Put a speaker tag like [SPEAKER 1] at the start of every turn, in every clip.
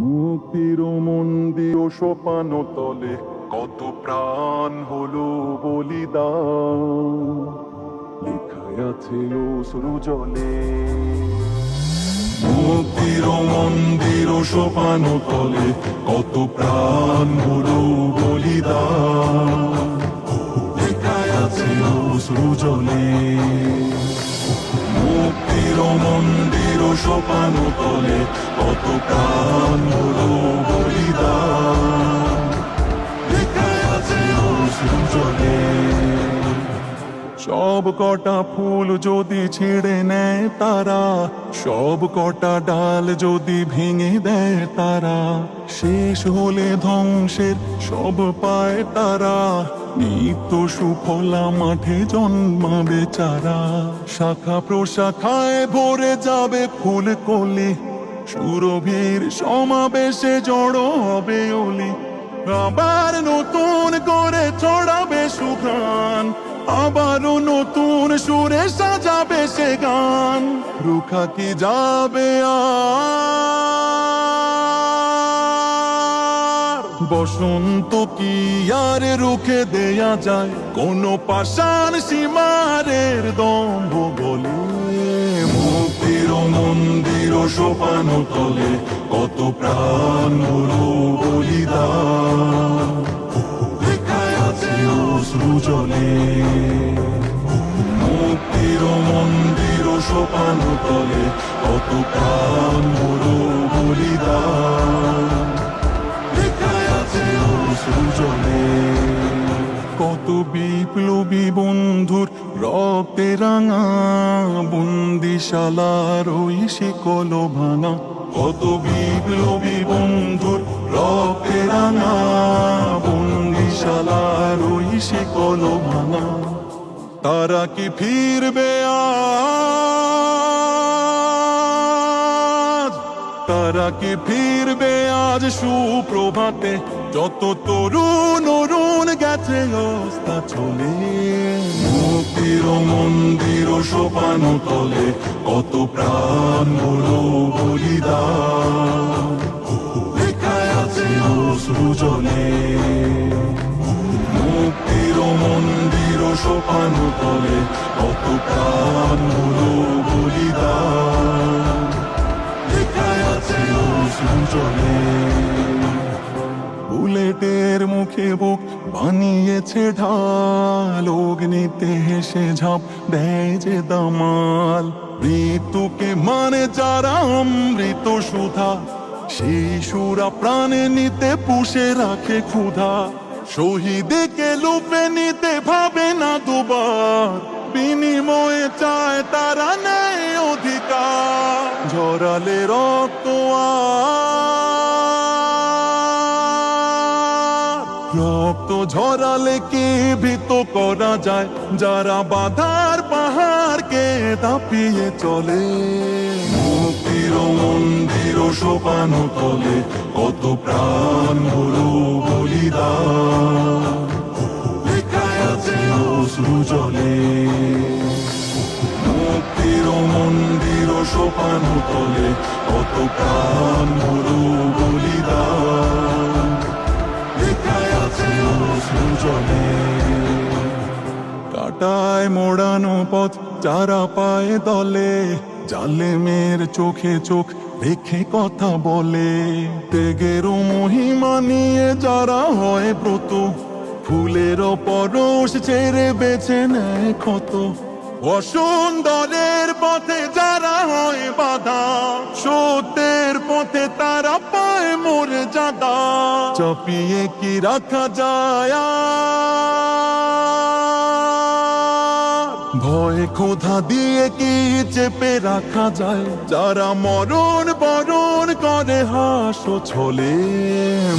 [SPEAKER 1] মুক্তির মন্দির সোপান তলে কত প্রাণ হলো বলিদান, লেখায় আছে অশ্রু জলে। মুক্তির মন্দির সোপান তলে কত প্রাণ হলো বলিদান, লেখায় আছে অশ্রু জলে। মুক্তির মন্দির সোপান তলে কত প্রাণ হলো বলিদান, লেখায় আছে অশ্রু জলে। সব কটা ফুল যদি ছিঁড়ে নেয় তারা, সব কটা ডাল যদি ভেঙে দেয় তারা, শেষ হলে ধ্বংসের সব পায় তারা। নিত্য সুফলা মাঠে জন্মাবে চারা, শাখা প্রশাখায় ভরে যাবে ফুল কলি, সুরভির সমাবেশে জড়ো হবে অলি। আবার নতুন করে ছড়াবে সুঘ্রাণ, আবারও নতুন সুরে সাজাবে সে গান। রুখা কি যাবে আর বসন্ত কি আর রুখে দেয়া যায় কোনো পাষাণ সীমারের দম্ভ বলে। মুক্তির মন্দির সোপান তলে কত প্রাণ হলো বলিদান, লেখায় আছে অশ্রু জলে। মুক্তির মন্দির সোপান তলে কত প্রাণ হলো বলিদান, লেখায় আছে অশ্রু জলে। কত বিপ্লবী বন্ধুর রক্তে রাঙা বন্দিশালার ওই শিকল ভাঙা, কত বিপ্লবী বন্ধুর রক্তে রাঙা বন্দিশালার ওই শিকল ভাঙা। তারা কি ফিরবে আজ, তারা কি ফিরবে আজ সুপ্রভাতে, যত তরুণ অরুণ গেছে অস্তা চলে। মুক্তির মন্দির সোপান তলে কত প্রাণ হলো বলিদান, লেখায় আছে অশ্রু জলে। মুক্তির মন্দির সোপান তলে কত প্রাণ হলো বলিদান, লেখায় আছে অশ্রু জলে। বুলেটের মুখে বুক বানিয়েছে ঢাল, অগ্নিতে হেসে ঝাঁপ দেয় যে দামাল। মৃত্যুকে মানে যারা অমৃত সুধা, সেই সুরা প্রাণে নিতে পুষে রাখে ক্ষুধা। শহীদকে লুপে নিতে ভাবে না দুবার, বিনিময়ে চায় তারা নেই অধিকার। ঝরালে রক্ত রক্ত ঝরালে কি ভীত করা যায়, যারা বাধার পাহাড়কে দাপিয়ে চলে। মুক্তির মন্দির সোপান তলে কত প্রাণ হলো বলিদান, লেখায় আছে অশ্রু জলে। মুক্তির মন্দির সোপান তলে কত প্রাণ হলো বলিদান, লেখায় আছে অশ্রু জলে। কাটায় মোড়ানো পথ যারা পায়ে দলে, জালেমের চোখে চোখ রেখে কথা বলে। ত্যাগের মহিমা নিয়ে যারা হয় ব্রত, ফুলের পরশ ছেড়ে বেছে নেয় ক্ষত। অসুন্দরের পথে যারা হয় বাধা, সত্যের পথে তারা পায় মর্যাদা। চাপিয়ে কি রাখা যায় ভয়, ক্ষুধা দিয়ে কি চেপে রাখা যায়, যারা মরণ বরণ করে হাসো ছলে।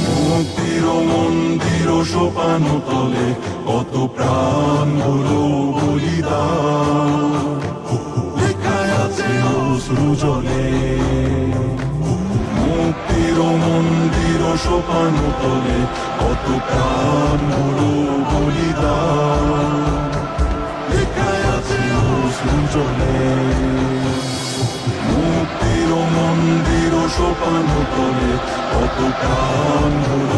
[SPEAKER 1] মুক্তির মন্দির সোপান তলে কত প্রাণ হলো বলিদান, লেখায় আছে অশ্রু জলে। মুক্তির মন্দির সোপান তলে কত প্রাণ হলো বলিদান, লেখায় আছে অশ্রু জলে। মুক্তির মন্দির সোপান তলে প্রাণ ভরে